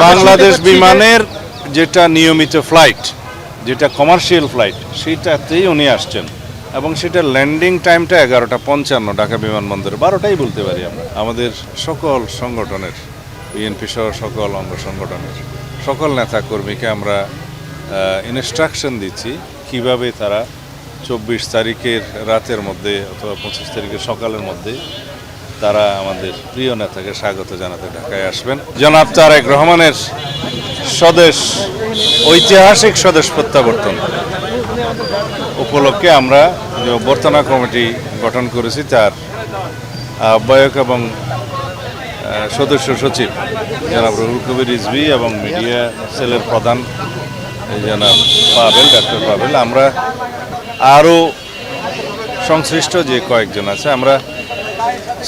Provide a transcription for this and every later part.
বাংলাদেশ বিমানের যেটা নিয়মিত ফ্লাইট, যেটা কমার্শিয়াল ফ্লাইট, সেইটাতেই উনি আসছেন এবং সেটা ল্যান্ডিং টাইমটা 11:55 ঢাকা বিমানবন্দরে, 12টাই বলতে পারি আমরা। আমাদের সকল সংগঠনের, বিএনপি সহ সকল অঙ্গ সংগঠনের সকল নেতাকর্মীকে আমরা ইনস্ট্রাকশন দিচ্ছি কিভাবে তারা 24 তারিখের রাতের মধ্যে অথবা 25 তারিখের সকালের মধ্যে তারা আমাদের প্রিয় নেতাকে স্বাগত জানাতে ঢাকায় আসবেন। জনাব তারেক রহমানের স্বদেশ, ঐতিহাসিক স্বদেশ প্রত্যাবর্তন উপলক্ষে আমরা যে অভ্যর্থনা কমিটি গঠন করেছি, তার আহ্বায়ক এবং সদস্য সচিব জনাব রুহুল কবির রিজভী এবং মিডিয়া সেলের প্রধান জনাব পাবেল, ডাক্তার পাবেল, আমরা আরও সংশ্লিষ্ট যে কয়েকজন আছে, আমরা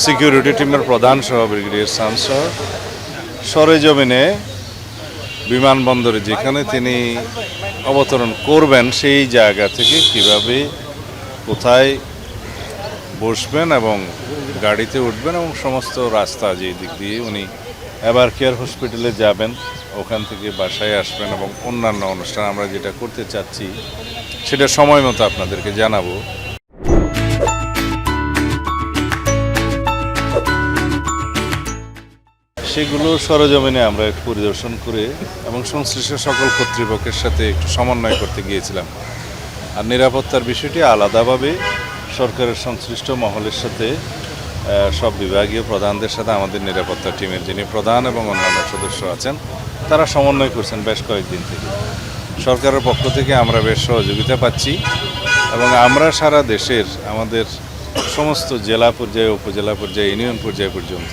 সিকিউরিটি টিমের প্রধান সহ ব্রিগেডিয়ার সাম সহ সরেজমিনে বিমানবন্দরে যেখানে তিনি অবতরণ করবেন সেই জায়গা থেকে কিভাবে কোথায় বসবেন এবং গাড়িতে উঠবেন এবং সমস্ত রাস্তা যে দিক দিয়ে উনি এবার কেয়ার হসপিটালে যাবেন, ওখান থেকে বাসায় আসবেন এবং অন্যান্য অনুষ্ঠান আমরা যেটা করতে চাচ্ছি সেটা সময় মতো আপনাদেরকে জানাবো। সেগুলো সরেজমিনে আমরা একটু পরিদর্শন করে এবং সংশ্লিষ্ট সকল কর্তৃপক্ষের সাথে একটু সমন্বয় করতে গিয়েছিলাম। আর নিরাপত্তার বিষয়টি আলাদাভাবে সরকারের সংশ্লিষ্ট মহলের সাথে, সব বিভাগীয় প্রধানদের সাথে আমাদের নিরাপত্তা টিমের যিনি প্রধান এবং অন্যান্য সদস্য আছেন তারা সমন্বয় করছেন বেশ কয়েকদিন থেকে। সরকারের পক্ষ থেকে আমরা বেশ সহযোগিতা পাচ্ছি এবং আমরা সারা দেশের আমাদের সমস্ত জেলা পর্যায়ে, উপজেলা পর্যায়ে, ইউনিয়ন পর্যায়ে পর্যন্ত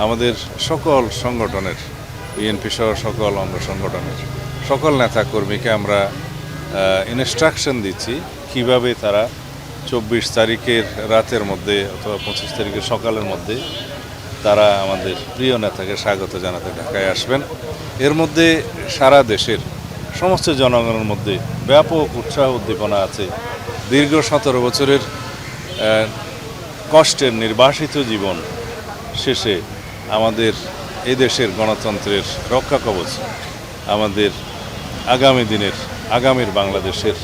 আমাদের সকল সংগঠনের, বিএনপি সহ সকল অঙ্গ সংগঠনের সকল নেতাকর্মীকে আমরা ইনস্ট্রাকশন দিচ্ছি কিভাবে তারা 24 তারিখের রাতের মধ্যে অথবা 25 তারিখের সকালের মধ্যে তারা আমাদের প্রিয় নেতাকে স্বাগত জানাতে ঢাকায় আসবেন। এর মধ্যে সারা দেশের সমস্ত জনগণের মধ্যে ব্যাপক উৎসাহ উদ্দীপনা আছে। দীর্ঘ 17 বছরের কষ্টের নির্বাসিত জীবন শেষে আমাদের এই দেশের গণতন্ত্রের রক্ষা কবচ, আমাদের আগামী দিনের, আগামীর বাংলাদেশের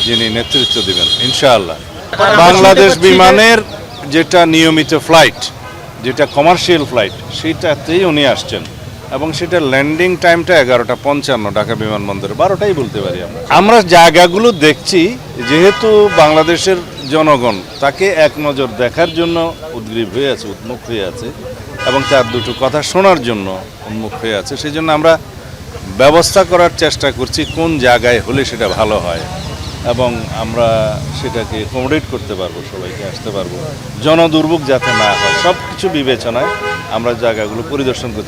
যিনি নেতৃত্ব দেবেন ইনশাআল্লাহ। বাংলাদেশ বিমানের যেটা নিয়মিত ফ্লাইট, যেটা কমার্শিয়াল ফ্লাইট, সেইটাতেই উনি আসছেন এবং সেটা ল্যান্ডিং টাইমটা 11:55 ঢাকা বিমানবন্দরে, 12টাই বলতে পারি আমরা। আমরা জায়গাগুলো দেখছি যেহেতু বাংলাদেশের জনগণ তাকে এক নজর দেখার জন্য উদ্গ্রীব হয়ে আছে, উন্মুখ হয়ে আছে এবং তার দুটো কথা শোনার জন্য উন্মুখ হয়ে আছে। সেই জন্য আমরা ব্যবস্থা করার চেষ্টা করছি কোন জায়গায় হলে সেটা ভালো হয় এবং আমরা সেটাকে অ্যাকোমোডেট করতে পারবো, সবাইকে আসতে পারবো, জনদুর্ভোগ যাতে না হয়, সব কিছু বিবেচনায় আমরা জায়গাগুলো পরিদর্শন করছি।